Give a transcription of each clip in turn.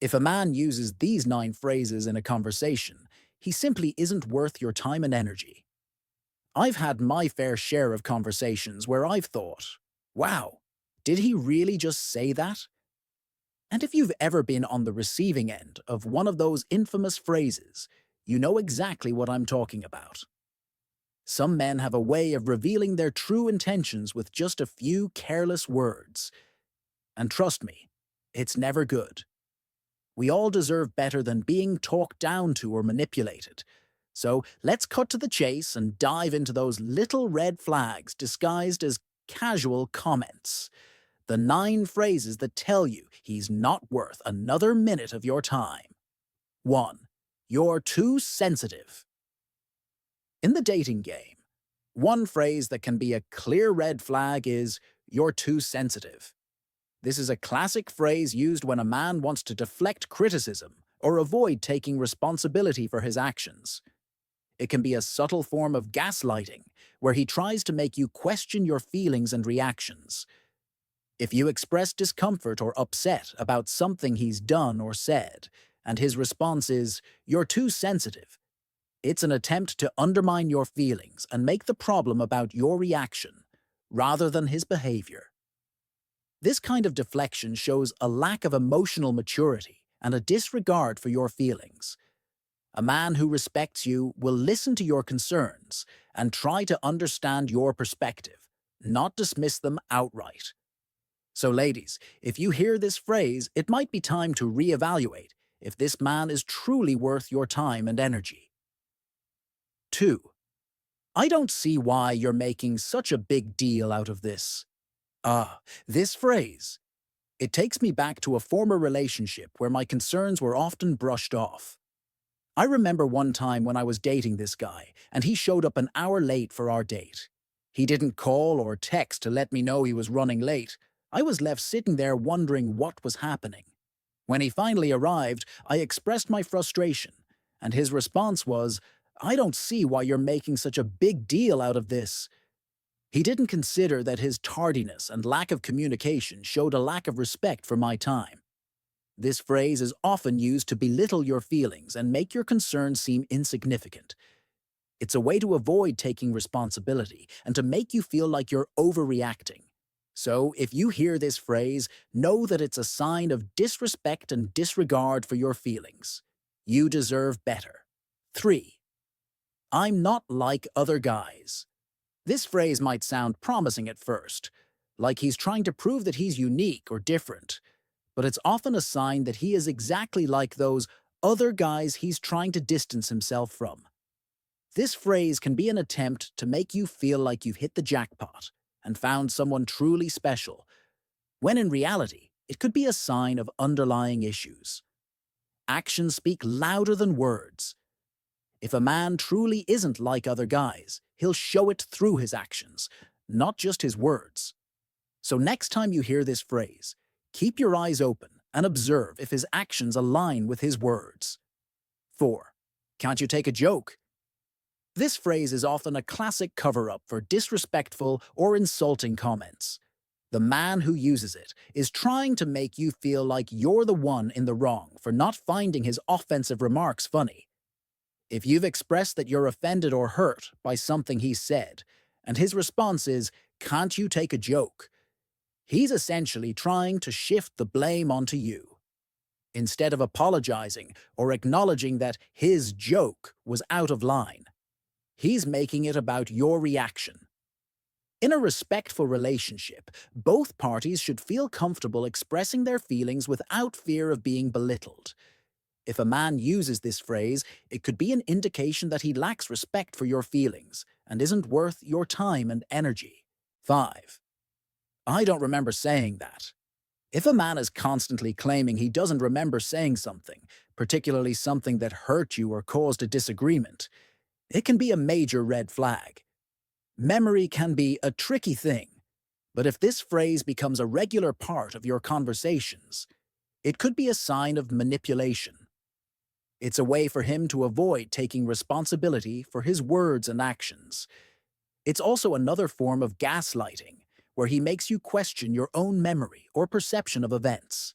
If a man uses these 9 phrases in a conversation, he simply isn't worth your time and energy. I've had my fair share of conversations where I've thought, wow, did he really just say that? And if you've ever been on the receiving end of one of those infamous phrases, you know exactly what I'm talking about. Some men have a way of revealing their true intentions with just a few careless words. And trust me, it's never good. We all deserve better than being talked down to or manipulated. So let's cut to the chase and dive into those little red flags disguised as casual comments. The 9 phrases that tell you he's not worth another minute of your time. 1. You're too sensitive. In the dating game, one phrase that can be a clear red flag is, you're too sensitive. This is a classic phrase used when a man wants to deflect criticism or avoid taking responsibility for his actions. It can be a subtle form of gaslighting, where he tries to make you question your feelings and reactions. If you express discomfort or upset about something he's done or said, and his response is, you're too sensitive, it's an attempt to undermine your feelings and make the problem about your reaction, rather than his behavior. This kind of deflection shows a lack of emotional maturity and a disregard for your feelings. A man who respects you will listen to your concerns and try to understand your perspective, not dismiss them outright. So ladies, if you hear this phrase, it might be time to reevaluate if this man is truly worth your time and energy. 2. I don't see why you're making such a big deal out of this. This phrase. It takes me back to a former relationship where my concerns were often brushed off. I remember one time when I was dating this guy, and he showed up an hour late for our date. He didn't call or text to let me know he was running late. I was left sitting there wondering what was happening. When he finally arrived, I expressed my frustration, and his response was, I don't see why you're making such a big deal out of this. He didn't consider that his tardiness and lack of communication showed a lack of respect for my time. This phrase is often used to belittle your feelings and make your concerns seem insignificant. It's a way to avoid taking responsibility and to make you feel like you're overreacting. So, if you hear this phrase, know that it's a sign of disrespect and disregard for your feelings. You deserve better. 3. I'm not like other guys. This phrase might sound promising at first, like he's trying to prove that he's unique or different, but it's often a sign that he is exactly like those other guys he's trying to distance himself from. This phrase can be an attempt to make you feel like you've hit the jackpot and found someone truly special, when in reality, it could be a sign of underlying issues. Actions speak louder than words. If a man truly isn't like other guys, he'll show it through his actions, not just his words. So next time you hear this phrase, keep your eyes open and observe if his actions align with his words. 4. Can't you take a joke? This phrase is often a classic cover-up for disrespectful or insulting comments. The man who uses it is trying to make you feel like you're the one in the wrong for not finding his offensive remarks funny. If you've expressed that you're offended or hurt by something he said, and his response is, "Can't you take a joke?" he's essentially trying to shift the blame onto you. Instead of apologizing or acknowledging that his joke was out of line, he's making it about your reaction. In a respectful relationship, both parties should feel comfortable expressing their feelings without fear of being belittled. If a man uses this phrase, it could be an indication that he lacks respect for your feelings and isn't worth your time and energy. 5. I don't remember saying that. If a man is constantly claiming he doesn't remember saying something, particularly something that hurt you or caused a disagreement, it can be a major red flag. Memory can be a tricky thing, but if this phrase becomes a regular part of your conversations, it could be a sign of manipulation. It's a way for him to avoid taking responsibility for his words and actions. It's also another form of gaslighting, where he makes you question your own memory or perception of events.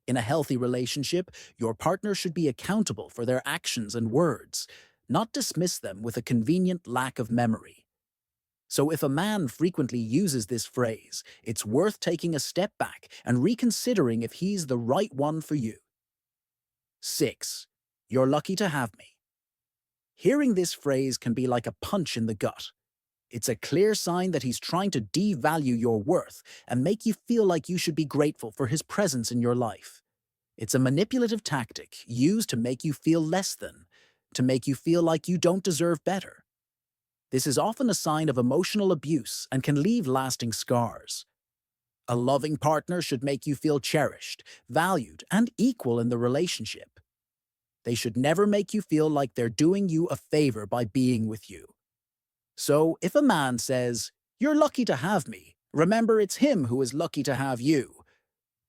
In a healthy relationship, your partner should be accountable for their actions and words, not dismiss them with a convenient lack of memory. So if a man frequently uses this phrase, it's worth taking a step back and reconsidering if he's the right one for you. 6. You're lucky to have me. Hearing this phrase can be like a punch in the gut. It's a clear sign that he's trying to devalue your worth and make you feel like you should be grateful for his presence in your life. It's a manipulative tactic used to make you feel less than, to make you feel like you don't deserve better. This is often a sign of emotional abuse and can leave lasting scars. A loving partner should make you feel cherished, valued, and equal in the relationship. They should never make you feel like they're doing you a favor by being with you. So if a man says, "You're lucky to have me," remember it's him who is lucky to have you.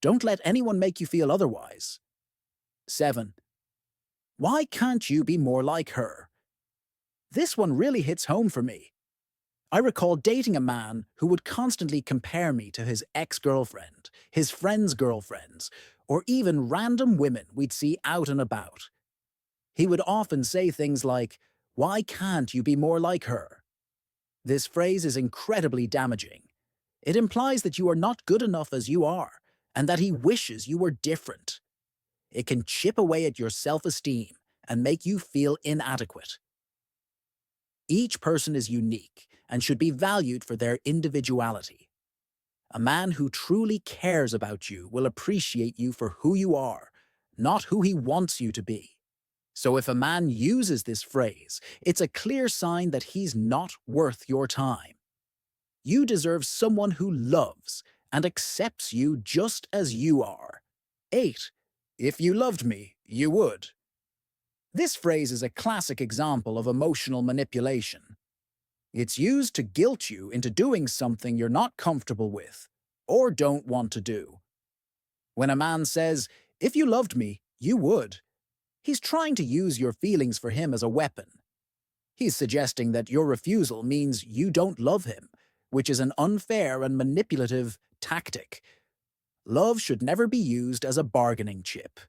Don't let anyone make you feel otherwise. 7. Why can't you be more like her? This one really hits home for me. I recall dating a man who would constantly compare me to his ex-girlfriend, his friends' girlfriends, or even random women we'd see out and about. He would often say things like, "Why can't you be more like her?" This phrase is incredibly damaging. It implies that you are not good enough as you are, and that he wishes you were different. It can chip away at your self-esteem and make you feel inadequate. Each person is unique and should be valued for their individuality. A man who truly cares about you will appreciate you for who you are, not who he wants you to be. So if a man uses this phrase, it's a clear sign that he's not worth your time. You deserve someone who loves and accepts you just as you are. 8. If you loved me, you would. This phrase is a classic example of emotional manipulation. It's used to guilt you into doing something you're not comfortable with or don't want to do. When a man says, "If you loved me, you would," he's trying to use your feelings for him as a weapon. He's suggesting that your refusal means you don't love him, which is an unfair and manipulative tactic. Love should never be used as a bargaining chip.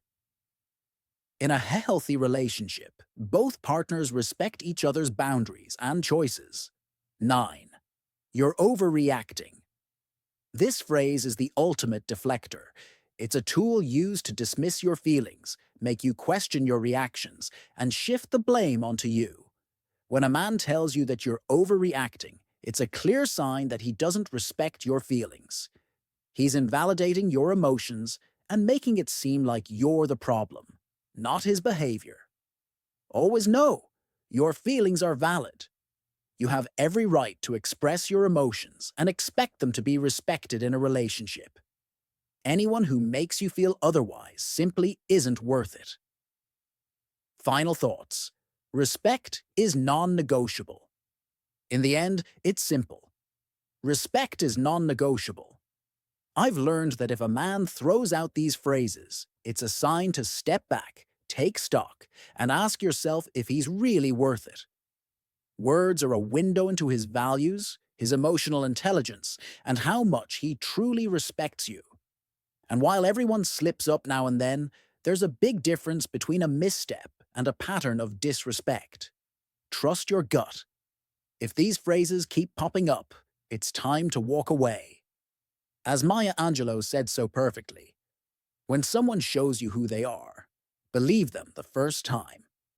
In a healthy relationship, both partners respect each other's boundaries and choices. 9. You're overreacting. This phrase is the ultimate deflector. It's a tool used to dismiss your feelings, make you question your reactions, and shift the blame onto you. When a man tells you that you're overreacting, it's a clear sign that he doesn't respect your feelings. He's invalidating your emotions and making it seem like you're the problem, not his behavior. Always know, your feelings are valid. You have every right to express your emotions and expect them to be respected in a relationship. Anyone who makes you feel otherwise simply isn't worth it. Final thoughts. Respect is non-negotiable. In the end, it's simple. Respect is non-negotiable. I've learned that if a man throws out these phrases, it's a sign to step back, take stock, and ask yourself if he's really worth it. Words are a window into his values, his emotional intelligence, and how much he truly respects you. And while everyone slips up now and then, there's a big difference between a misstep and a pattern of disrespect. Trust your gut. If these phrases keep popping up, it's time to walk away. As Maya Angelou said so perfectly, when someone shows you who they are, believe them the first time.